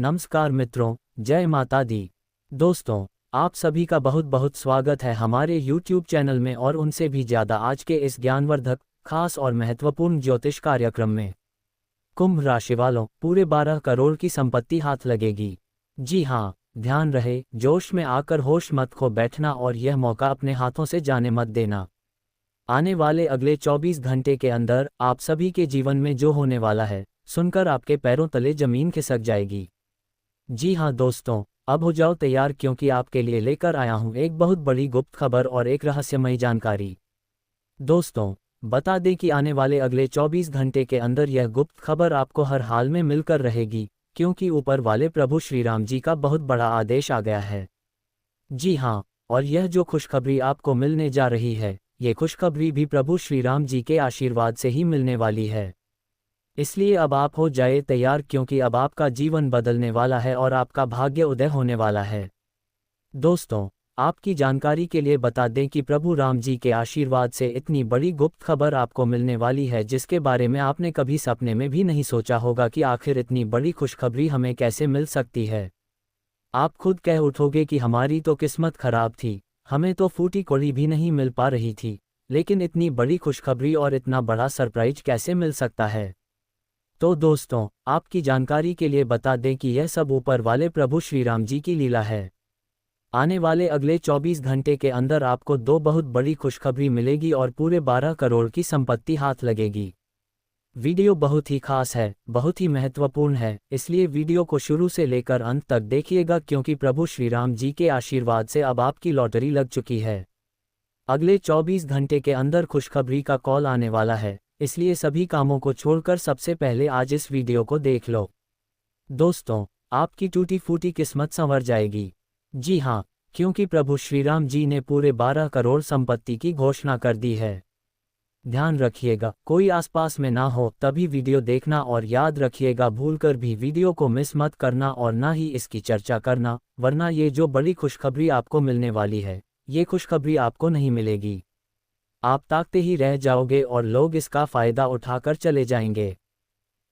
नमस्कार मित्रों, जय माता दी। दोस्तों, आप सभी का बहुत बहुत स्वागत है हमारे YouTube चैनल में और उनसे भी ज़्यादा आज के इस ज्ञानवर्धक, खास और महत्वपूर्ण ज्योतिष कार्यक्रम में। कुंभ राशि वालों, पूरे 12 करोड़ की संपत्ति हाथ लगेगी। जी हाँ, ध्यान रहे, जोश में आकर होश मत खो बैठना और यह मौका अपने हाथों से जाने मत देना। आने वाले अगले 24 घंटे के अंदर आप सभी के जीवन में जो होने वाला है, सुनकर आपके पैरों तले जमीन खिसक जाएगी। जी हाँ दोस्तों, अब हो जाओ तैयार क्योंकि आपके लिए लेकर आया हूँ एक बहुत बड़ी गुप्त खबर और एक रहस्यमयी जानकारी। दोस्तों, बता दें कि आने वाले अगले 24 घंटे के अंदर यह गुप्त खबर आपको हर हाल में मिलकर रहेगी, क्योंकि ऊपर वाले प्रभु श्री राम जी का बहुत बड़ा आदेश आ गया है। जी हाँ, और यह जो खुशखबरी आपको मिलने जा रही है, ये खुशखबरी भी प्रभु श्री राम जी के आशीर्वाद से ही मिलने वाली है। इसलिए अब आप हो जाए तैयार क्योंकि अब आपका जीवन बदलने वाला है और आपका भाग्य उदय होने वाला है। दोस्तों, आपकी जानकारी के लिए बता दें कि प्रभु राम जी के आशीर्वाद से इतनी बड़ी गुप्त खबर आपको मिलने वाली है जिसके बारे में आपने कभी सपने में भी नहीं सोचा होगा कि आखिर इतनी बड़ी खुशखबरी हमें कैसे मिल सकती है। आप खुद कह उठोगे कि हमारी तो किस्मत खराब थी, हमें तो फूटी कौड़ी भी नहीं मिल पा रही थी, लेकिन इतनी बड़ी खुशखबरी और इतना बड़ा सरप्राइज कैसे मिल सकता है। तो दोस्तों, आपकी जानकारी के लिए बता दें कि यह सब ऊपर वाले प्रभु श्री राम जी की लीला है। आने वाले अगले 24 घंटे के अंदर आपको दो बहुत बड़ी खुशखबरी मिलेगी और पूरे 12 करोड़ की संपत्ति हाथ लगेगी। वीडियो बहुत ही खास है, बहुत ही महत्वपूर्ण है, इसलिए वीडियो को शुरू से लेकर अंत तक देखिएगा क्योंकि प्रभु श्री राम जी के आशीर्वाद से अब आपकी लॉटरी लग चुकी है। अगले 24 घंटे के अंदर खुशखबरी का कॉल आने वाला है, इसलिए सभी कामों को छोड़कर सबसे पहले आज इस वीडियो को देख लो। दोस्तों, आपकी टूटी फूटी किस्मत संवर जाएगी। जी हाँ, क्योंकि प्रभु श्री राम जी ने पूरे 12 करोड़ संपत्ति की घोषणा कर दी है। ध्यान रखिएगा, कोई आसपास में ना हो तभी वीडियो देखना और याद रखिएगा भूलकर भी वीडियो को मिस मत करना और ना ही इसकी चर्चा करना, वरना ये जो बड़ी खुशखबरी आपको मिलने वाली है, ये खुशखबरी आपको नहीं मिलेगी। आप ताकते ही रह जाओगे और लोग इसका फायदा उठाकर चले जाएंगे।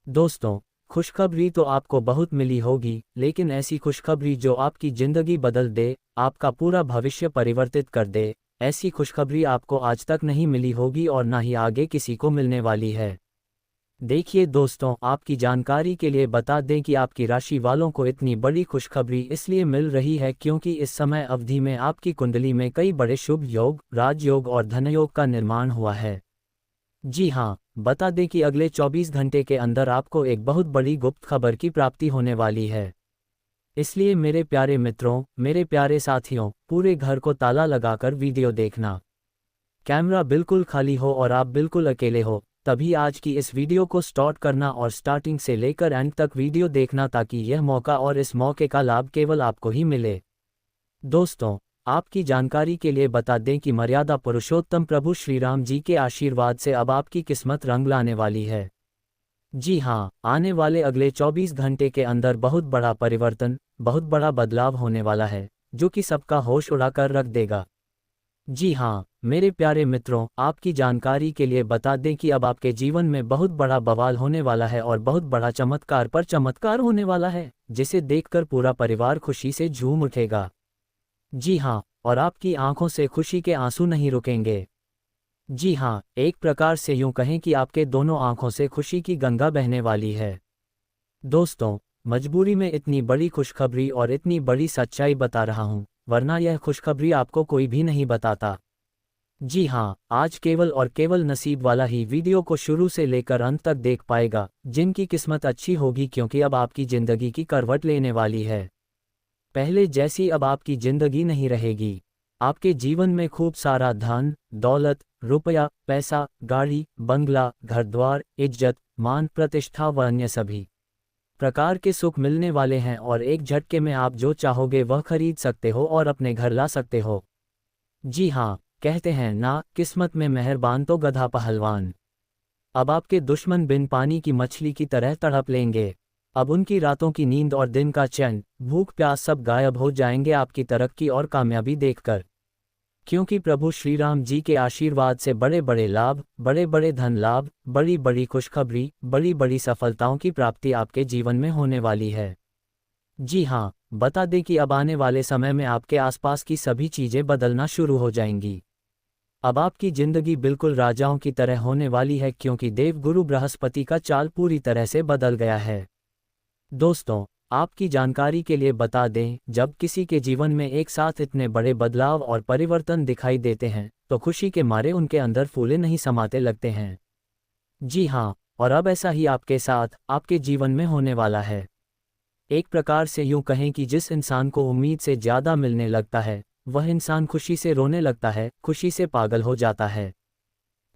दोस्तों, खुशखबरी तो आपको बहुत मिली होगी, लेकिन ऐसी खुशखबरी जो आपकी जिंदगी बदल दे, आपका पूरा भविष्य परिवर्तित कर दे, ऐसी खुशखबरी आपको आज तक नहीं मिली होगी और ना ही आगे किसी को मिलने वाली है। देखिए दोस्तों, आपकी जानकारी के लिए बता दें कि आपकी राशि वालों को इतनी बड़ी खुशखबरी इसलिए मिल रही है क्योंकि इस समय अवधि में आपकी कुंडली में कई बड़े शुभ योग, राजयोग और धनयोग का निर्माण हुआ है। जी हाँ, बता दें कि अगले 24 घंटे के अंदर आपको एक बहुत बड़ी गुप्त खबर की प्राप्ति होने वाली है। इसलिए मेरे प्यारे मित्रों, मेरे प्यारे साथियों, पूरे घर को ताला लगाकर वीडियो देखना। कैमरा बिल्कुल खाली हो और आप बिल्कुल अकेले हो, तभी आज की इस वीडियो को स्टार्ट करना और स्टार्टिंग से लेकर एंड तक वीडियो देखना ताकि यह मौका और इस मौके का लाभ केवल आपको ही मिले। दोस्तों, आपकी जानकारी के लिए बता दें कि मर्यादा पुरुषोत्तम प्रभु श्री राम जी के आशीर्वाद से अब आपकी किस्मत रंग लाने वाली है। जी हाँ, आने वाले अगले 24 घंटे के अंदर बहुत बड़ा परिवर्तन, बहुत बड़ा बदलाव होने वाला है, जो कि सबका होश उड़ाकर रख देगा। जी हाँ, मेरे प्यारे मित्रों, आपकी जानकारी के लिए बता दें कि अब आपके जीवन में बहुत बड़ा बवाल होने वाला है और बहुत बड़ा चमत्कार पर चमत्कार होने वाला है, जिसे देखकर पूरा परिवार खुशी से झूम उठेगा। जी हाँ, और आपकी आंखों से खुशी के आंसू नहीं रुकेंगे। जी हाँ, एक प्रकार से यूं कहें कि आपके दोनों आंखों से खुशी की गंगा बहने वाली है। दोस्तों, मजबूरी में इतनी बड़ी खुशखबरी और इतनी बड़ी सच्चाई बता रहा हूँ, वरना यह खुशखबरी आपको कोई भी नहीं बताता। जी हाँ, आज केवल और केवल नसीब वाला ही वीडियो को शुरू से लेकर अंत तक देख पाएगा, जिनकी किस्मत अच्छी होगी क्योंकि अब आपकी जिंदगी की करवट लेने वाली है। पहले जैसी अब आपकी जिंदगी नहीं रहेगी। आपके जीवन में खूब सारा धन, दौलत, रुपया, पैसा, गाड़ी, बंगला, घर द्वार, इज्जत, मान प्रतिष्ठा व अन्य सभी प्रकार के सुख मिलने वाले हैं और एक झटके में आप जो चाहोगे वह खरीद सकते हो और अपने घर ला सकते हो। जी हाँ, कहते हैं ना, किस्मत में मेहरबान तो गधा पहलवान। अब आपके दुश्मन बिन पानी की मछली की तरह तड़प लेंगे। अब उनकी रातों की नींद और दिन का चैन, भूख प्यास सब गायब हो जाएंगे आपकी तरक्की और कामयाबी देखकर। क्योंकि प्रभु श्री राम जी के आशीर्वाद से बड़े बड़े लाभ, बड़े बड़े धन लाभ, बड़ी बड़ी खुशखबरी, बड़ी बड़ी सफलताओं की प्राप्ति आपके जीवन में होने वाली है। जी हाँ, बता दें कि अब आने वाले समय में आपके आसपास की सभी चीज़ें बदलना शुरू हो जाएंगी। अब आपकी जिंदगी बिल्कुल राजाओं की तरह होने वाली है, क्योंकि देवगुरु बृहस्पति का चाल पूरी तरह से बदल गया है। दोस्तों, आपकी जानकारी के लिए बता दें, जब किसी के जीवन में एक साथ इतने बड़े बदलाव और परिवर्तन दिखाई देते हैं, तो खुशी के मारे उनके अंदर फूले नहीं समाते लगते हैं। जी हाँ, और अब ऐसा ही आपके साथ, आपके जीवन में होने वाला है। एक प्रकार से यूं कहें कि जिस इंसान को उम्मीद से ज़्यादा मिलने लगता है, वह इंसान खुशी से रोने लगता है, खुशी से पागल हो जाता है।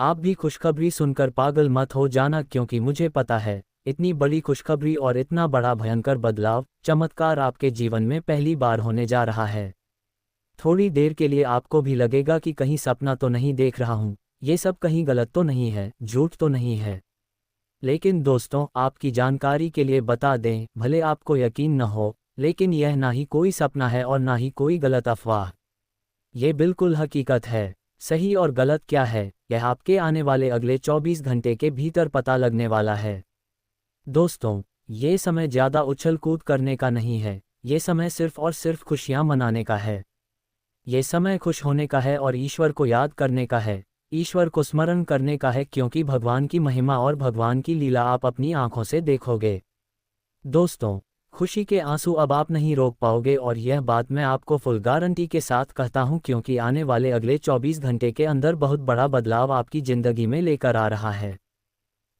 आप भी खुशखबरी सुनकर पागल मत हो जाना, क्योंकि मुझे पता है, इतनी बड़ी खुशखबरी और इतना बड़ा भयंकर बदलाव, चमत्कार आपके जीवन में पहली बार होने जा रहा है। थोड़ी देर के लिए आपको भी लगेगा कि कहीं सपना तो नहीं देख रहा हूँ, ये सब कहीं गलत तो नहीं है, झूठ तो नहीं है। लेकिन दोस्तों, आपकी जानकारी के लिए बता दें, भले आपको यकीन न हो, लेकिन यह ना ही कोई सपना है और ना ही कोई गलत अफवाह। ये बिल्कुल हकीकत है। सही और गलत क्या है, यह आपके आने वाले अगले 24 घंटे के भीतर पता लगने वाला है। दोस्तों, ये समय ज़्यादा उछल कूद करने का नहीं है, ये समय सिर्फ और सिर्फ खुशियाँ मनाने का है। ये समय खुश होने का है और ईश्वर को याद करने का है, ईश्वर को स्मरण करने का है, क्योंकि भगवान की महिमा और भगवान की लीला आप अपनी आंखों से देखोगे। दोस्तों, खुशी के आंसू अब आप नहीं रोक पाओगे, और यह बात मैं आपको फुल गारंटी के साथ कहता हूं, क्योंकि आने वाले अगले 24 घंटे के अंदर बहुत बड़ा बदलाव आपकी ज़िंदगी में लेकर आ रहा है।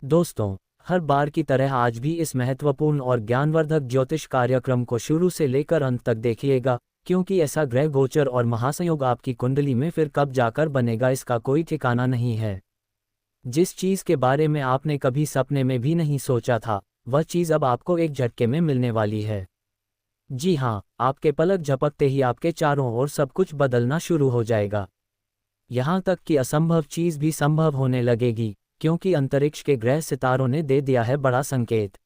दोस्तों, हर बार की तरह आज भी इस महत्वपूर्ण और ज्ञानवर्धक ज्योतिष कार्यक्रम को शुरू से लेकर अंत तक देखिएगा, क्योंकि ऐसा ग्रह गोचर और महासंयोग आपकी कुंडली में फिर कब जाकर बनेगा, इसका कोई ठिकाना नहीं है। जिस चीज़ के बारे में आपने कभी सपने में भी नहीं सोचा था, वह चीज़ अब आपको एक झटके में मिलने वाली है। जी हाँ, आपके पलक झपकते ही आपके चारों ओर सब कुछ बदलना शुरू हो जाएगा। यहाँ तक कि असंभव चीज़ भी संभव होने लगेगी, क्योंकि अंतरिक्ष के ग्रह सितारों ने दे दिया है बड़ा संकेत।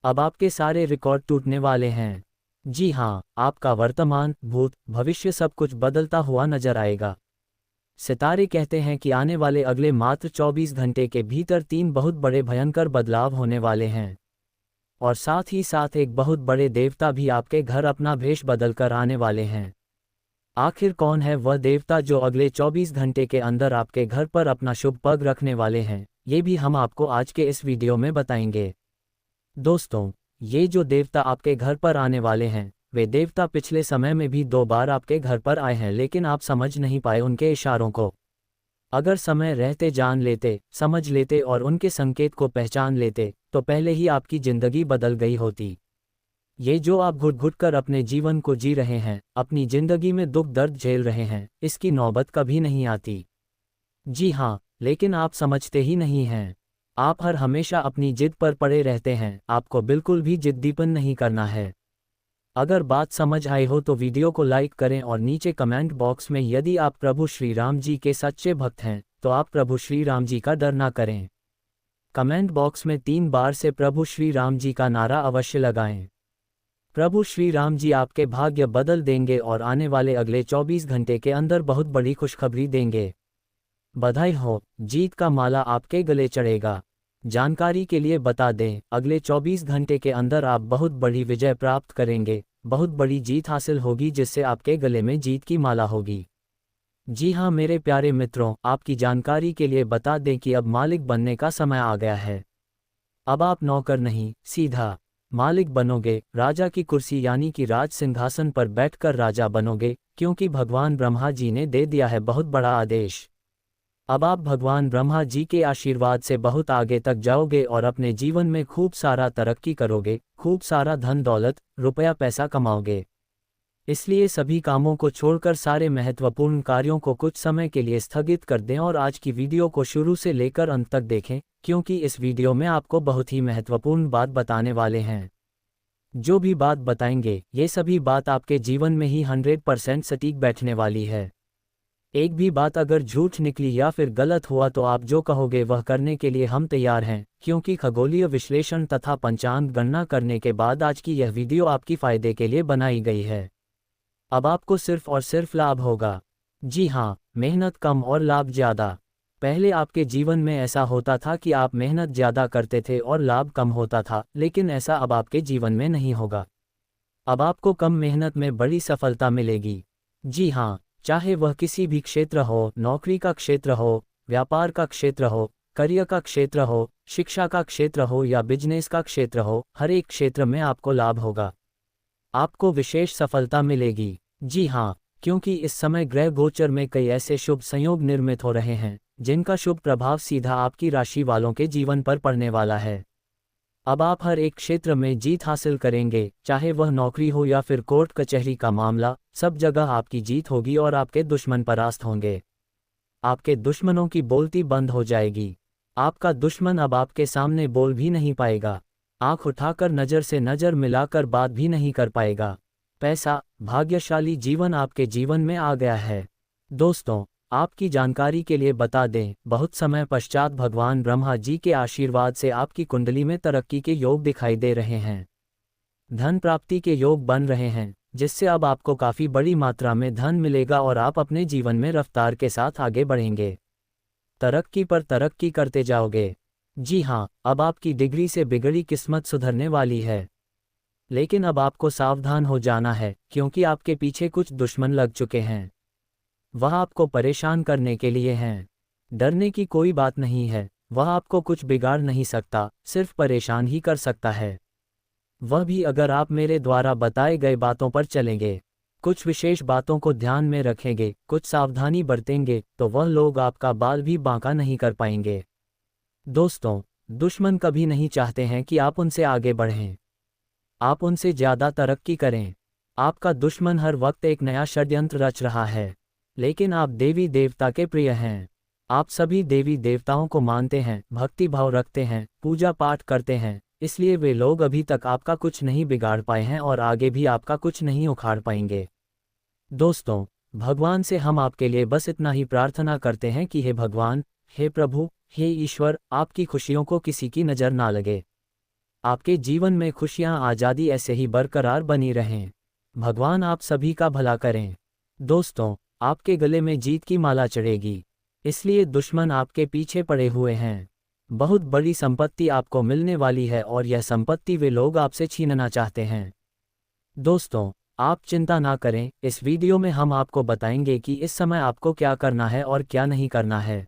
अब आपके सारे रिकॉर्ड टूटने वाले हैं। जी हाँ, आपका वर्तमान, भूत, भविष्य सब कुछ बदलता हुआ नजर आएगा। सितारे कहते हैं कि आने वाले अगले मात्र 24 घंटे के भीतर 3 बहुत बड़े भयंकर बदलाव होने वाले हैं। और साथ ही साथ एक बहुत बड़े देवता भी आपके घर अपना भेष बदलकर आने वाले हैं। आखिर कौन है वह देवता जो अगले 24 घंटे के अंदर आपके घर पर अपना शुभ पग रखने वाले हैं, ये भी हम आपको आज के इस वीडियो में बताएंगे। दोस्तों, ये जो देवता आपके घर पर आने वाले हैं, वे देवता पिछले समय में भी 2 बार आपके घर पर आए हैं, लेकिन आप समझ नहीं पाए उनके इशारों को। अगर समय रहते जान लेते, समझ लेते और उनके संकेत को पहचान लेते, तो पहले ही आपकी जिंदगी बदल गई होती। ये जो आप घुट घुट कर अपने जीवन को जी रहे हैं, अपनी जिंदगी में दुख दर्द झेल रहे हैं, इसकी नौबत कभी नहीं आती। जी हाँ, लेकिन आप समझते ही नहीं हैं। आप हर हमेशा अपनी जिद पर पड़े रहते हैं, आपको बिल्कुल भी जिद्दीपन नहीं करना है। अगर बात समझ आई हो तो वीडियो को लाइक करें और नीचे कमेंट बॉक्स में यदि आप प्रभु श्री राम जी के सच्चे भक्त हैं, तो आप प्रभु श्री राम जी का डर ना करें। कमेंट बॉक्स में 3 बार से प्रभु श्री राम जी का नारा अवश्य लगाएं। प्रभु श्री राम जी आपके भाग्य बदल देंगे और आने वाले अगले 24 घंटे के अंदर बहुत बड़ी खुशखबरी देंगे। बधाई हो, जीत का माला आपके गले चढ़ेगा। जानकारी के लिए बता दें, अगले 24 घंटे के अंदर आप बहुत बड़ी विजय प्राप्त करेंगे, बहुत बड़ी जीत हासिल होगी, जिससे आपके गले में जीत की माला होगी। जी हाँ मेरे प्यारे मित्रों, आपकी जानकारी के लिए बता दें कि अब मालिक बनने का समय आ गया है। अब आप नौकर नहीं, सीधा मालिक बनोगे, राजा की कुर्सी यानी कि राज सिंहासन पर बैठकर राजा बनोगे, क्योंकि भगवान ब्रह्मा जी ने दे दिया है बहुत बड़ा आदेश। अब आप भगवान ब्रह्मा जी के आशीर्वाद से बहुत आगे तक जाओगे और अपने जीवन में खूब सारा तरक्की करोगे, खूब सारा धन दौलत, रुपया पैसा कमाओगे। इसलिए सभी कामों को छोड़कर सारे महत्वपूर्ण कार्यों को कुछ समय के लिए स्थगित कर दें और आज की वीडियो को शुरू से लेकर अंत तक देखें, क्योंकि इस वीडियो में आपको बहुत ही महत्वपूर्ण बात बताने वाले हैं। जो भी बात बताएंगे, ये सभी बात आपके जीवन में ही 100% सटीक बैठने वाली है। एक भी बात अगर झूठ निकली या फिर गलत हुआ तो आप जो कहोगे वह करने के लिए हम तैयार हैं, क्योंकि खगोलीय विश्लेषण तथा पंचांग गणना करने के बाद आज की यह वीडियो आपकी फ़ायदे के लिए बनाई गई है। अब आपको सिर्फ और सिर्फ लाभ होगा। जी हाँ, मेहनत कम और लाभ ज़्यादा। पहले आपके जीवन में ऐसा होता था कि आप मेहनत ज़्यादा करते थे और लाभ कम होता था, लेकिन ऐसा अब आपके जीवन में नहीं होगा। अब आपको कम मेहनत में बड़ी सफलता मिलेगी। जी हाँ, चाहे वह किसी भी क्षेत्र हो, नौकरी का क्षेत्र हो, व्यापार का क्षेत्र हो, करियर का क्षेत्र हो, शिक्षा का क्षेत्र हो या बिजनेस का क्षेत्र हो, हर एक क्षेत्र में आपको लाभ होगा। आपको विशेष सफलता मिलेगी। जी हाँ, क्योंकि इस समय ग्रह गोचर में कई ऐसे शुभ संयोग निर्मित हो रहे हैं जिनका शुभ प्रभाव सीधा आपकी राशि वालों के जीवन पर पड़ने वाला है। अब आप हर एक क्षेत्र में जीत हासिल करेंगे, चाहे वह नौकरी हो या फिर कोर्ट कचहरी का मामला, सब जगह आपकी जीत होगी और आपके दुश्मन परास्त होंगे। आपके दुश्मनों की बोलती बंद हो जाएगी। आपका दुश्मन अब आपके सामने बोल भी नहीं पाएगा। आंख उठाकर नज़र से नज़र मिलाकर बात भी नहीं कर पाएगा। पैसा, भाग्यशाली जीवन आपके जीवन में आ गया है। दोस्तों, आपकी जानकारी के लिए बता दें, बहुत समय पश्चात भगवान ब्रह्मा जी के आशीर्वाद से आपकी कुंडली में तरक्की के योग दिखाई दे रहे हैं। धन प्राप्ति के योग बन रहे हैं, जिससे अब आपको काफ़ी बड़ी मात्रा में धन मिलेगा और आप अपने जीवन में रफ्तार के साथ आगे बढ़ेंगे। तरक्की पर तरक्की करते जाओगे। जी हाँ, अब आपकी डिग्री से बिगड़ी किस्मत सुधरने वाली है। लेकिन अब आपको सावधान हो जाना है, क्योंकि आपके पीछे कुछ दुश्मन लग चुके हैं। वह आपको परेशान करने के लिए हैं। डरने की कोई बात नहीं है, वह आपको कुछ बिगाड़ नहीं सकता, सिर्फ परेशान ही कर सकता है। वह भी अगर आप मेरे द्वारा बताए गए बातों पर चलेंगे, कुछ विशेष बातों को ध्यान में रखेंगे, कुछ सावधानी बरतेंगे, तो वह लोग आपका बाल भी बांका नहीं कर पाएंगे। दोस्तों, दुश्मन कभी नहीं चाहते हैं कि आप उनसे आगे बढ़ें, आप उनसे ज़्यादा तरक्की करें। आपका दुश्मन हर वक्त एक नया षड्यंत्र रच रहा है। लेकिन आप देवी देवता के प्रिय हैं। आप सभी देवी देवताओं को मानते हैं, भक्ति भाव रखते हैं, पूजा पाठ करते हैं, इसलिए वे लोग अभी तक आपका कुछ नहीं बिगाड़ पाए हैं और आगे भी आपका कुछ नहीं उखाड़ पाएंगे। दोस्तों, भगवान से हम आपके लिए बस इतना ही प्रार्थना करते हैं कि हे भगवान, हे प्रभु, हे ईश्वर, आपकी खुशियों को किसी की नज़र ना लगे। आपके जीवन में खुशियां, आज़ादी ऐसे ही बरकरार बनी रहें। भगवान आप सभी का भला करें। दोस्तों, आपके गले में जीत की माला चढ़ेगी, इसलिए दुश्मन आपके पीछे पड़े हुए हैं। बहुत बड़ी संपत्ति आपको मिलने वाली है और यह संपत्ति वे लोग आपसे छीनना चाहते हैं। दोस्तों, आप चिंता ना करें, इस वीडियो में हम आपको बताएंगे कि इस समय आपको क्या करना है और क्या नहीं करना है।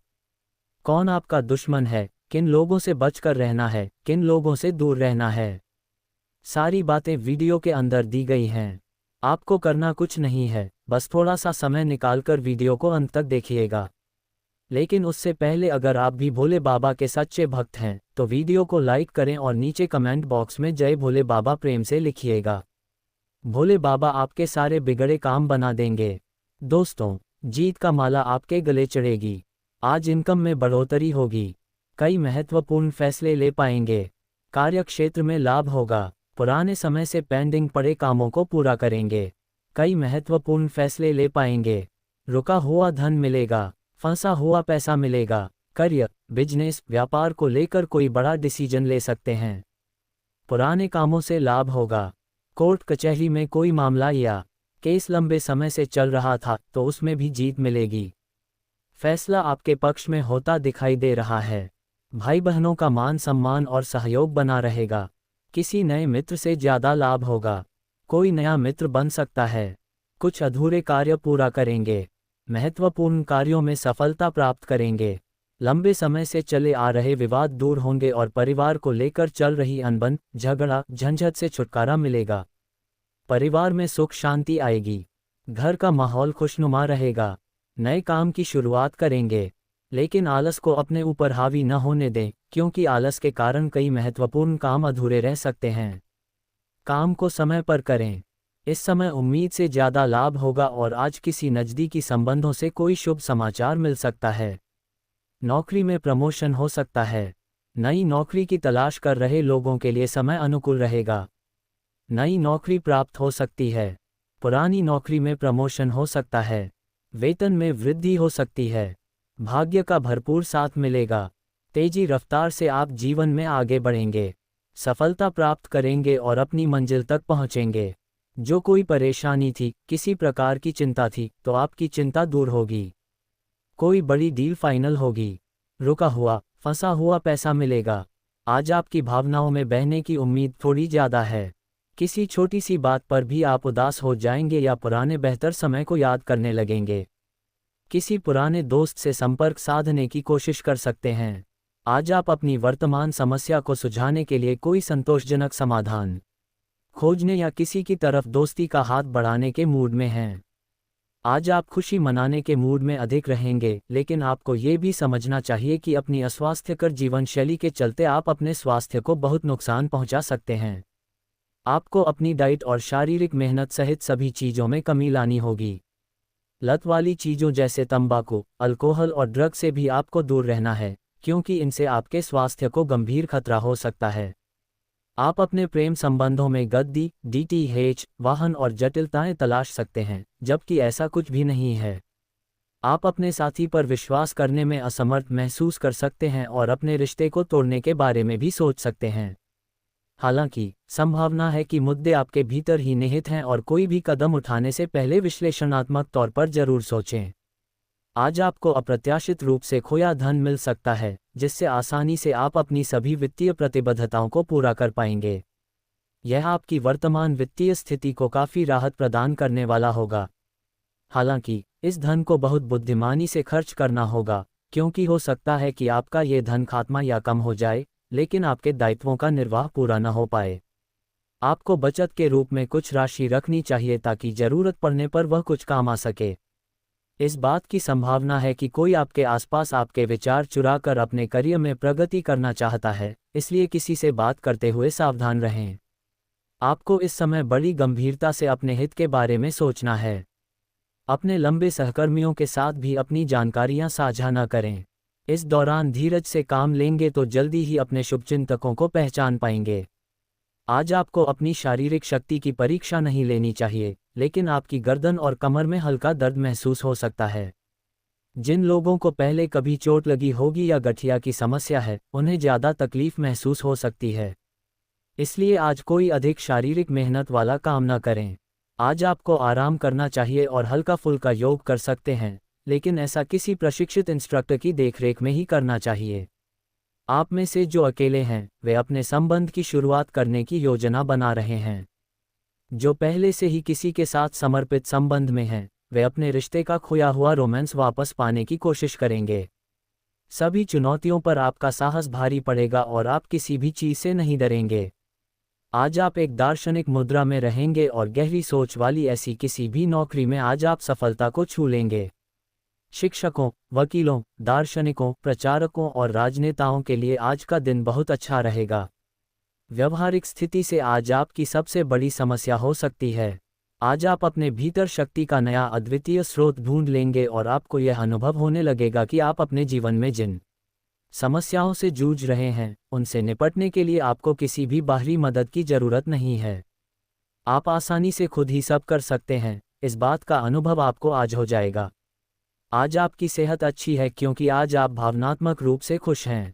कौन आपका दुश्मन है, किन लोगों से बचकर रहना है, किन लोगों से दूर रहना है। सारी बातें वीडियो के अंदर दी गई हैं। आपको करना कुछ नहीं है, बस थोड़ा सा समय निकालकर वीडियो को अंत तक देखिएगा। लेकिन उससे पहले अगर आप भी भोले बाबा के सच्चे भक्त हैं, तो वीडियो को लाइक करें और नीचे कमेंट बॉक्स में जय भोले बाबा प्रेम से लिखिएगा। भोले बाबा आपके सारे बिगड़े काम बना देंगे। दोस्तों, जीत का माला आपके गले चढ़ेगी। आज इनकम में बढ़ोतरी होगी। कई महत्वपूर्ण फैसले ले पाएंगे। कार्यक्षेत्र में लाभ होगा। पुराने समय से पेंडिंग पड़े कामों को पूरा करेंगे। कई महत्वपूर्ण फैसले ले पाएंगे। रुका हुआ धन मिलेगा, फंसा हुआ पैसा मिलेगा। करियर, बिजनेस, व्यापार को लेकर कोई बड़ा डिसीजन ले सकते हैं। पुराने कामों से लाभ होगा। कोर्ट कचहरी में कोई मामला या केस लंबे समय से चल रहा था तो उसमें भी जीत मिलेगी। फैसला आपके पक्ष में होता दिखाई दे रहा है। भाई बहनों का मान सम्मान और सहयोग बना रहेगा। किसी नए मित्र से ज़्यादा लाभ होगा। कोई नया मित्र बन सकता है। कुछ अधूरे कार्य पूरा करेंगे। महत्वपूर्ण कार्यों में सफलता प्राप्त करेंगे। लंबे समय से चले आ रहे विवाद दूर होंगे और परिवार को लेकर चल रही अनबन, झगड़ा, झंझट से छुटकारा मिलेगा। परिवार में सुख शांति आएगी। घर का माहौल खुशनुमा रहेगा। नए काम की शुरुआत करेंगे, लेकिन आलस को अपने ऊपर हावी न होने दें, क्योंकि आलस के कारण कई महत्वपूर्ण काम अधूरे रह सकते हैं। काम को समय पर करें। इस समय उम्मीद से ज़्यादा लाभ होगा और आज किसी नज़दीकी संबंधों से कोई शुभ समाचार मिल सकता है। नौकरी में प्रमोशन हो सकता है। नई नौकरी की तलाश कर रहे लोगों के लिए समय अनुकूल रहेगा। नई नौकरी प्राप्त हो सकती है। पुरानी नौकरी में प्रमोशन हो सकता है। वेतन में वृद्धि हो सकती है। भाग्य का भरपूर साथ मिलेगा। तेजी रफ्तार से आप जीवन में आगे बढ़ेंगे। सफलता प्राप्त करेंगे और अपनी मंजिल तक पहुंचेंगे। जो कोई परेशानी थी, किसी प्रकार की चिंता थी, तो आपकी चिंता दूर होगी। कोई बड़ी डील फाइनल होगी। रुका हुआ, फंसा हुआ पैसा मिलेगा। आज आपकी भावनाओं में बहने की उम्मीद थोड़ी ज़्यादा है। किसी छोटी सी बात पर भी आप उदास हो जाएंगे या पुराने बेहतर समय को याद करने लगेंगे। किसी पुराने दोस्त से संपर्क साधने की कोशिश कर सकते हैं। आज आप अपनी वर्तमान समस्या को सुलझाने के लिए कोई संतोषजनक समाधान खोजने या किसी की तरफ दोस्ती का हाथ बढ़ाने के मूड में हैं। आज आप खुशी मनाने के मूड में अधिक रहेंगे, लेकिन आपको ये भी समझना चाहिए कि अपनी अस्वास्थ्यकर जीवन शैली के चलते आप अपने स्वास्थ्य को बहुत नुकसान पहुंचा सकते हैं। आपको अपनी डाइट और शारीरिक मेहनत सहित सभी चीज़ों में कमी लानी होगी। लत वाली चीज़ों जैसे तंबाकू, अल्कोहल और ड्रग से भी आपको दूर रहना है, क्योंकि इनसे आपके स्वास्थ्य को गंभीर खतरा हो सकता है। आप अपने प्रेम संबंधों में गद्दी, डीटीएच, वाहन और जटिलताएं तलाश सकते हैं, जबकि ऐसा कुछ भी नहीं है। आप अपने साथी पर विश्वास करने में असमर्थ महसूस कर सकते हैं और अपने रिश्ते को तोड़ने के बारे में भी सोच सकते हैं। हालांकि संभावना है कि मुद्दे आपके भीतर ही निहित हैं और कोई भी कदम उठाने से पहले विश्लेषणात्मक तौर पर जरूर सोचें। आज आपको अप्रत्याशित रूप से खोया धन मिल सकता है, जिससे आसानी से आप अपनी सभी वित्तीय प्रतिबद्धताओं को पूरा कर पाएंगे। यह आपकी वर्तमान वित्तीय स्थिति को काफ़ी राहत प्रदान करने वाला होगा। हालांकि इस धन को बहुत बुद्धिमानी से खर्च करना होगा, क्योंकि हो सकता है कि आपका ये धन खात्मा या कम हो जाए, लेकिन आपके दायित्वों का निर्वाह पूरा न हो पाए। आपको बचत के रूप में कुछ राशि रखनी चाहिए ताकि जरूरत पड़ने पर वह कुछ काम आ सके। इस बात की संभावना है कि कोई आपके आसपास आपके विचार चुरा कर अपने करियर में प्रगति करना चाहता है, इसलिए किसी से बात करते हुए सावधान रहें। आपको इस समय बड़ी गंभीरता से अपने हित के बारे में सोचना है। अपने लंबे सहकर्मियों के साथ भी अपनी जानकारियां साझा न करें। इस दौरान धीरज से काम लेंगे तो जल्दी ही अपने शुभचिंतकों को पहचान पाएंगे। आज आपको अपनी शारीरिक शक्ति की परीक्षा नहीं लेनी चाहिए, लेकिन आपकी गर्दन और कमर में हल्का दर्द महसूस हो सकता है। जिन लोगों को पहले कभी चोट लगी होगी या गठिया की समस्या है, उन्हें ज़्यादा तकलीफ महसूस हो सकती है। इसलिए आज कोई अधिक शारीरिक मेहनत वाला काम न करें। आज आपको आराम करना चाहिए और हल्का फुल्का योग कर सकते हैं, लेकिन ऐसा किसी प्रशिक्षित इंस्ट्रक्टर की देखरेख में ही करना चाहिए। आप में से जो अकेले हैं, वे अपने संबंध की शुरुआत करने की योजना बना रहे हैं। जो पहले से ही किसी के साथ समर्पित संबंध में हैं, वे अपने रिश्ते का खोया हुआ रोमांस वापस पाने की कोशिश करेंगे। सभी चुनौतियों पर आपका साहस भारी पड़ेगा और आप किसी भी चीज़ से नहीं डरेंगे। आज आप एक दार्शनिक मुद्रा में रहेंगे और गहरी सोच वाली ऐसी किसी भी नौकरी में आज आप सफलता को छू लेंगे। शिक्षकों, वकीलों, दार्शनिकों, प्रचारकों और राजनेताओं के लिए आज का दिन बहुत अच्छा रहेगा। व्यवहारिक स्थिति से आज आपकी सबसे बड़ी समस्या हो सकती है। आज आप अपने भीतर शक्ति का नया अद्वितीय स्रोत ढूंढ लेंगे और आपको यह अनुभव होने लगेगा कि आप अपने जीवन में जिन समस्याओं से जूझ रहे हैं, उनसे निपटने के लिए आपको किसी भी बाहरी मदद की जरूरत नहीं है। आप आसानी से खुद ही सब कर सकते हैं, इस बात का अनुभव आपको आज हो जाएगा। आज आपकी सेहत अच्छी है क्योंकि आज आप भावनात्मक रूप से खुश हैं।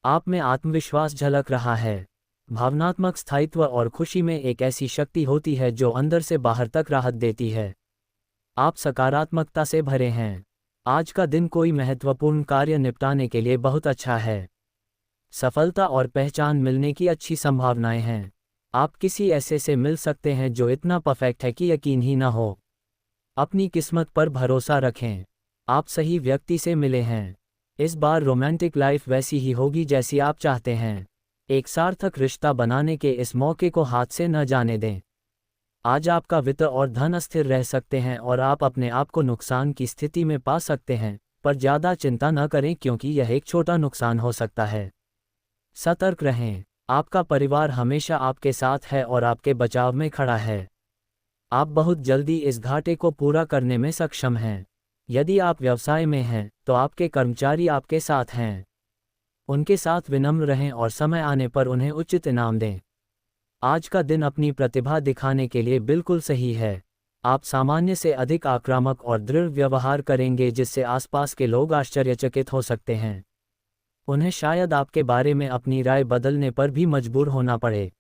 आप में आत्मविश्वास झलक रहा है। भावनात्मक स्थायित्व और खुशी में एक ऐसी शक्ति होती है जो अंदर से बाहर तक राहत देती है। आप सकारात्मकता से भरे हैं। आज का दिन कोई महत्वपूर्ण कार्य निपटाने के लिए बहुत अच्छा है। सफलता और पहचान मिलने की अच्छी संभावनाएं हैं। आप किसी ऐसे से मिल सकते हैं जो इतना परफेक्ट है कि यकीन ही ना हो। अपनी किस्मत पर भरोसा रखें। आप सही व्यक्ति से मिले हैं। इस बार रोमांटिक लाइफ वैसी ही होगी जैसी आप चाहते हैं। एक सार्थक रिश्ता बनाने के इस मौके को हाथ से न जाने दें। आज आपका वित्त और धन अस्थिर रह सकते हैं और आप अपने आप को नुकसान की स्थिति में पा सकते हैं, पर ज़्यादा चिंता न करें क्योंकि यह एक छोटा नुकसान हो सकता है। सतर्क रहें। आपका परिवार हमेशा आपके साथ है और आपके बचाव में खड़ा है। आप बहुत जल्दी इस घाटे को पूरा करने में सक्षम हैं। यदि आप व्यवसाय में हैं, तो आपके कर्मचारी आपके साथ हैं। उनके साथ विनम्र रहें और समय आने पर उन्हें उचित इनाम दें। आज का दिन अपनी प्रतिभा दिखाने के लिए बिल्कुल सही है। आप सामान्य से अधिक आक्रामक और दृढ़ व्यवहार करेंगे जिससे आसपास के लोग आश्चर्यचकित हो सकते हैं। उन्हें शायद आपके बारे में अपनी राय बदलने पर भी मजबूर होना पड़े,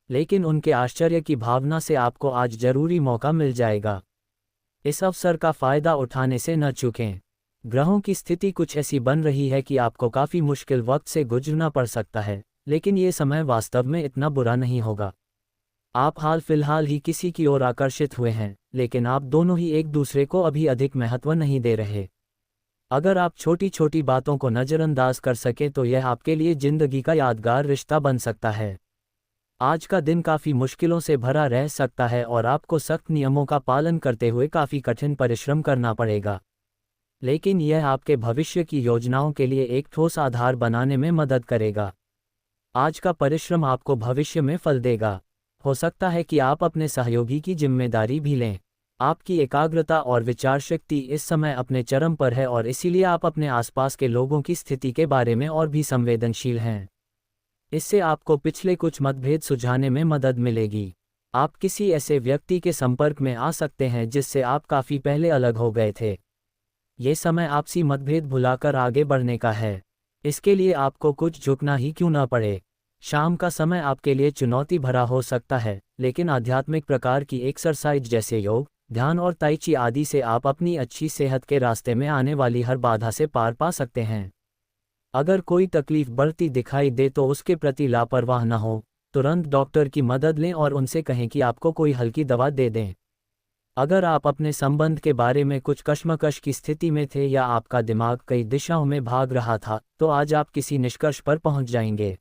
लेकिन उनके आश्चर्य की भावना से आपको आज जरूरी मौका मिल जाएगा। इस अवसर का फ़ायदा उठाने से न चूकें। ग्रहों की स्थिति कुछ ऐसी बन रही है कि आपको काफ़ी मुश्किल वक्त से गुजरना पड़ सकता है, लेकिन ये समय वास्तव में इतना बुरा नहीं होगा। आप हाल फिलहाल ही किसी की ओर आकर्षित हुए हैं, लेकिन आप दोनों ही एक दूसरे को अभी अधिक महत्व नहीं दे रहे। अगर आप छोटी छोटी बातों को नज़रअंदाज कर सकें तो यह आपके लिए जिंदगी का यादगार रिश्ता बन सकता है। आज का दिन काफ़ी मुश्किलों से भरा रह सकता है और आपको सख्त नियमों का पालन करते हुए काफ़ी कठिन परिश्रम करना पड़ेगा, लेकिन यह आपके भविष्य की योजनाओं के लिए एक ठोस आधार बनाने में मदद करेगा। आज का परिश्रम आपको भविष्य में फल देगा। हो सकता है कि आप अपने सहयोगी की जिम्मेदारी भी लें। आपकी एकाग्रता और विचार शक्ति इस समय अपने चरम पर है और इसीलिए आप अपने आसपास के लोगों की स्थिति के बारे में और भी संवेदनशील हैं। इससे आपको पिछले कुछ मतभेद सुलझाने में मदद मिलेगी। आप किसी ऐसे व्यक्ति के संपर्क में आ सकते हैं जिससे आप काफ़ी पहले अलग हो गए थे। ये समय आपसी मतभेद भुलाकर आगे बढ़ने का है। इसके लिए आपको कुछ झुकना ही क्यों न पड़े। शाम का समय आपके लिए चुनौती भरा हो सकता है, लेकिन आध्यात्मिक प्रकार की एक्सरसाइज जैसे योग, ध्यान और ताई ची आदि से आप अपनी अच्छी सेहत के रास्ते में आने वाली हर बाधा से पार पा सकते हैं। अगर कोई तकलीफ बढ़ती दिखाई दे तो उसके प्रति लापरवाह न हो, तुरंत डॉक्टर की मदद लें और उनसे कहें कि आपको कोई हल्की दवा दे दें। अगर आप अपने संबंध के बारे में कुछ कश्मकश की स्थिति में थे या आपका दिमाग कई दिशाओं में भाग रहा था, तो आज आप किसी निष्कर्ष पर पहुंच जाएंगे।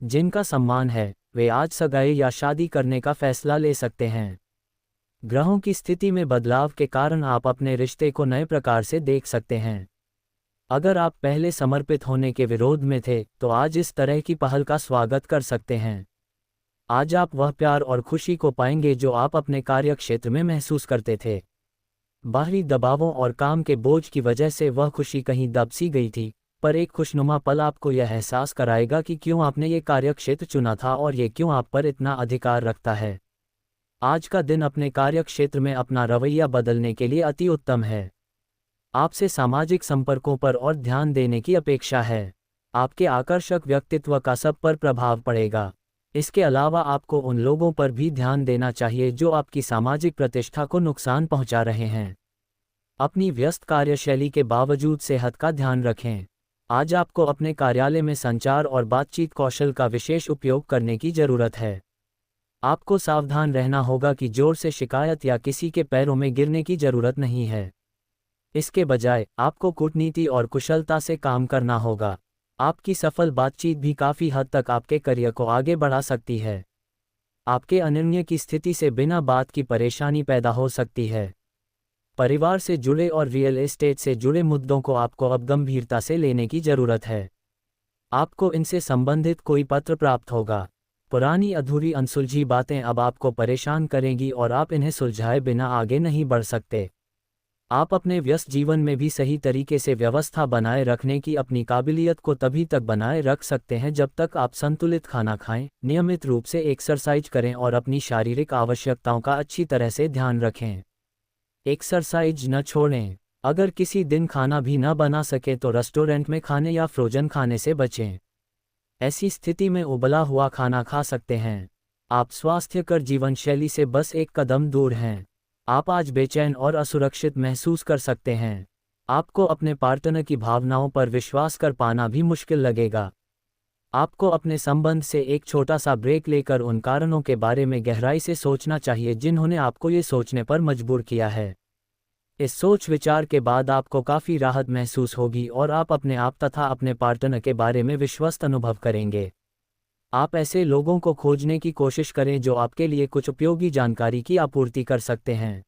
जिनका सम्मान है, वे आज सगाई या शादी करने का फैसला ले सकते हैं। ग्रहों की स्थिति में बदलाव के कारण आप अपने रिश्ते को नए प्रकार से देख सकते हैं। अगर आप पहले समर्पित होने के विरोध में थे, तो आज इस तरह की पहल का स्वागत कर सकते हैं। आज आप वह प्यार और खुशी को पाएंगे जो आप अपने कार्यक्षेत्र में महसूस करते थे। बाहरी दबावों और काम के बोझ की वजह से वह खुशी कहीं दब सी गई थी, पर एक खुशनुमा पल आपको यह एहसास कराएगा कि क्यों आपने ये कार्यक्षेत्र चुना था और ये क्यों आप पर इतना अधिकार रखता है। आज का दिन अपने कार्यक्षेत्र में अपना रवैया बदलने के लिए अति उत्तम है। आपसे सामाजिक संपर्कों पर और ध्यान देने की अपेक्षा है। आपके आकर्षक व्यक्तित्व का सब पर प्रभाव पड़ेगा। इसके अलावा आपको उन लोगों पर भी ध्यान देना चाहिए जो आपकी सामाजिक प्रतिष्ठा को नुकसान पहुंचा रहे हैं। अपनी व्यस्त कार्यशैली के बावजूद सेहत का ध्यान रखें। आज आपको अपने कार्यालय में संचार और बातचीत कौशल का विशेष उपयोग करने की जरूरत है। आपको सावधान रहना होगा कि जोर से शिकायत या किसी के पैरों में गिरने की जरूरत नहीं है। इसके बजाय आपको कूटनीति और कुशलता से काम करना होगा। आपकी सफल बातचीत भी काफ़ी हद तक आपके करियर को आगे बढ़ा सकती है। आपके अनिर्णय की स्थिति से बिना बात की परेशानी पैदा हो सकती है। परिवार से जुड़े और रियल एस्टेट से जुड़े मुद्दों को आपको अब गंभीरता से लेने की जरूरत है। आपको इनसे संबंधित कोई पत्र प्राप्त होगा। पुरानी अधूरी अनसुलझी बातें अब आपको परेशान करेंगी और आप इन्हें सुलझाए बिना आगे नहीं बढ़ सकते। आप अपने व्यस्त जीवन में भी सही तरीके से व्यवस्था बनाए रखने की अपनी काबिलियत को तभी तक बनाए रख सकते हैं जब तक आप संतुलित खाना खाएं, नियमित रूप से एक्सरसाइज करें और अपनी शारीरिक आवश्यकताओं का अच्छी तरह से ध्यान रखें। एक्सरसाइज न छोड़ें। अगर किसी दिन खाना भी न बना सके तो रेस्टोरेंट में खाने या फ्रोजन खाने से बचें। ऐसी स्थिति में उबला हुआ खाना खा सकते हैं। आप स्वास्थ्यकर जीवन शैली से बस एक कदम दूर हैं। आप आज बेचैन और असुरक्षित महसूस कर सकते हैं। आपको अपने पार्टनर की भावनाओं पर विश्वास कर पाना भी मुश्किल लगेगा। आपको अपने संबंध से एक छोटा सा ब्रेक लेकर उन कारणों के बारे में गहराई से सोचना चाहिए जिन्होंने आपको ये सोचने पर मजबूर किया है। इस सोच विचार के बाद आपको काफ़ी राहत महसूस होगी और आप अपने आप तथा अपने पार्टनर के बारे में विश्वस्त अनुभव करेंगे। आप ऐसे लोगों को खोजने की कोशिश करें जो आपके लिए कुछ उपयोगी जानकारी की आपूर्ति कर सकते हैं।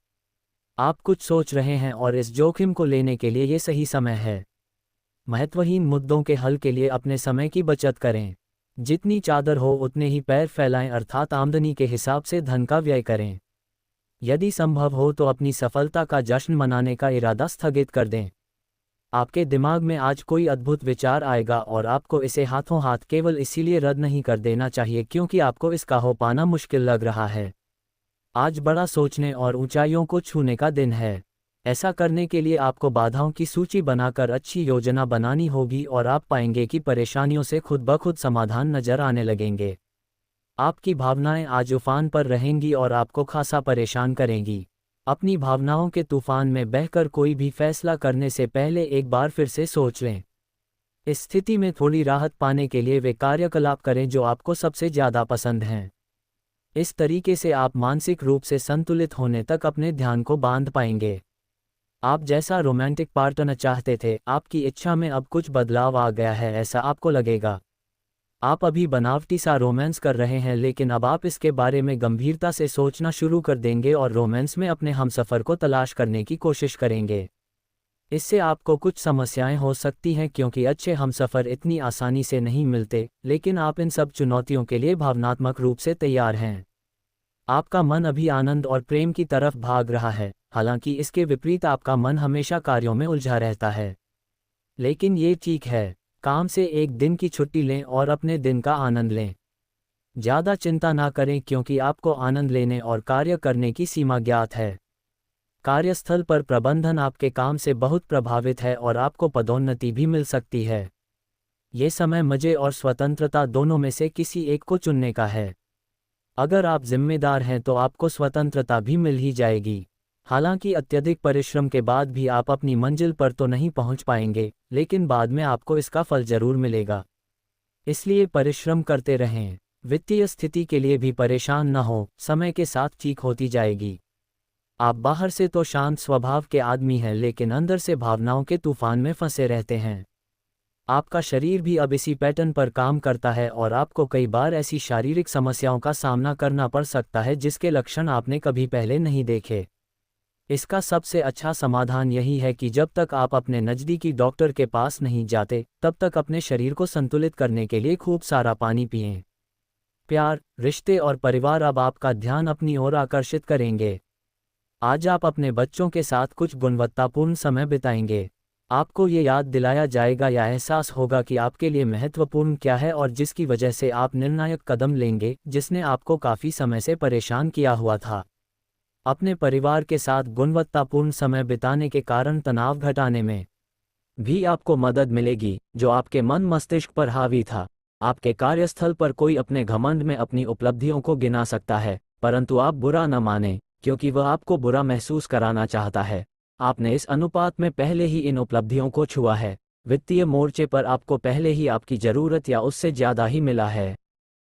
आप कुछ सोच रहे हैं और इस जोखिम को लेने के लिए ये सही समय है। महत्वहीन मुद्दों के हल के लिए अपने समय की बचत करें। जितनी चादर हो उतने ही पैर फैलाएं, अर्थात आमदनी के हिसाब से धन का व्यय करें। यदि संभव हो तो अपनी सफलता का जश्न मनाने का इरादा स्थगित कर दें। आपके दिमाग में आज कोई अद्भुत विचार आएगा और आपको इसे हाथों हाथ केवल इसीलिए रद्द नहीं कर देना चाहिए क्योंकि आपको इसका हो पाना मुश्किल लग रहा है। आज बड़ा सोचने और ऊंचाइयों को छूने का दिन है। ऐसा करने के लिए आपको बाधाओं की सूची बनाकर अच्छी योजना बनानी होगी और आप पाएंगे कि परेशानियों से खुद ब खुद समाधान नजर आने लगेंगे। आपकी भावनाएं आज उफान पर रहेंगी और आपको खासा परेशान करेंगी। अपनी भावनाओं के तूफान में बहकर कोई भी फैसला करने से पहले एक बार फिर से सोच लें। इस स्थिति में थोड़ी राहत पाने के लिए वे कार्यकलाप करें जो आपको सबसे ज़्यादा पसंद हैं। इस तरीके से आप मानसिक रूप से संतुलित होने तक अपने ध्यान को बांध पाएंगे। आप जैसा रोमांटिक पार्टनर चाहते थे, आपकी इच्छा में अब कुछ बदलाव आ गया है, ऐसा आपको लगेगा। आप अभी बनावटी सा रोमांस कर रहे हैं, लेकिन अब आप इसके बारे में गंभीरता से सोचना शुरू कर देंगे और रोमांस में अपने हमसफ़र को तलाश करने की कोशिश करेंगे। इससे आपको कुछ समस्याएं हो सकती हैं, क्योंकि अच्छे हमसफ़र इतनी आसानी से नहीं मिलते, लेकिन आप इन सब चुनौतियों के लिए भावनात्मक रूप से तैयार हैं। आपका मन अभी आनंद और प्रेम की तरफ भाग रहा है, हालांकि इसके विपरीत आपका मन हमेशा कार्यों में उलझा रहता है। लेकिन ये ठीक है, काम से एक दिन की छुट्टी लें और अपने दिन का आनंद लें। ज़्यादा चिंता ना करें, क्योंकि आपको आनंद लेने और कार्य करने की सीमा ज्ञात है। कार्यस्थल पर प्रबंधन आपके काम से बहुत प्रभावित है और आपको पदोन्नति भी मिल सकती है। ये समय मज़े और स्वतंत्रता दोनों में से किसी एक को चुनने का है। अगर आप जिम्मेदार हैं तो आपको स्वतंत्रता भी मिल ही जाएगी। हालांकि अत्यधिक परिश्रम के बाद भी आप अपनी मंजिल पर तो नहीं पहुंच पाएंगे, लेकिन बाद में आपको इसका फल जरूर मिलेगा। इसलिए परिश्रम करते रहें। वित्तीय स्थिति के लिए भी परेशान न हो, समय के साथ ठीक होती जाएगी। आप बाहर से तो शांत स्वभाव के आदमी हैं, लेकिन अंदर से भावनाओं के तूफान में फंसे रहते हैं। आपका शरीर भी अब इसी पैटर्न पर काम करता है और आपको कई बार ऐसी शारीरिक समस्याओं का सामना करना पड़ सकता है जिसके लक्षण आपने कभी पहले नहीं देखे। इसका सबसे अच्छा समाधान यही है कि जब तक आप अपने नज़दीकी डॉक्टर के पास नहीं जाते, तब तक अपने शरीर को संतुलित करने के लिए खूब सारा पानी पिएं। प्यार, रिश्ते और परिवार अब आपका ध्यान अपनी ओर आकर्षित करेंगे। आज आप अपने बच्चों के साथ कुछ गुणवत्तापूर्ण समय बिताएंगे। आपको ये याद दिलाया जाएगा या एहसास होगा कि आपके लिए महत्वपूर्ण क्या है और जिसकी वजह से आप निर्णायक कदम लेंगे, जिसने आपको काफ़ी समय से परेशान किया हुआ था। अपने परिवार के साथ गुणवत्तापूर्ण समय बिताने के कारण तनाव घटाने में भी आपको मदद मिलेगी, जो आपके मन मस्तिष्क पर हावी था। आपके कार्यस्थल पर कोई अपने घमंड में अपनी उपलब्धियों को गिना सकता है, परंतु आप बुरा न मानें, क्योंकि वह आपको बुरा महसूस कराना चाहता है। आपने इस अनुपात में पहले ही इन उपलब्धियों को छुआ है। वित्तीय मोर्चे पर आपको पहले ही आपकी ज़रूरत या उससे ज़्यादा ही मिला है।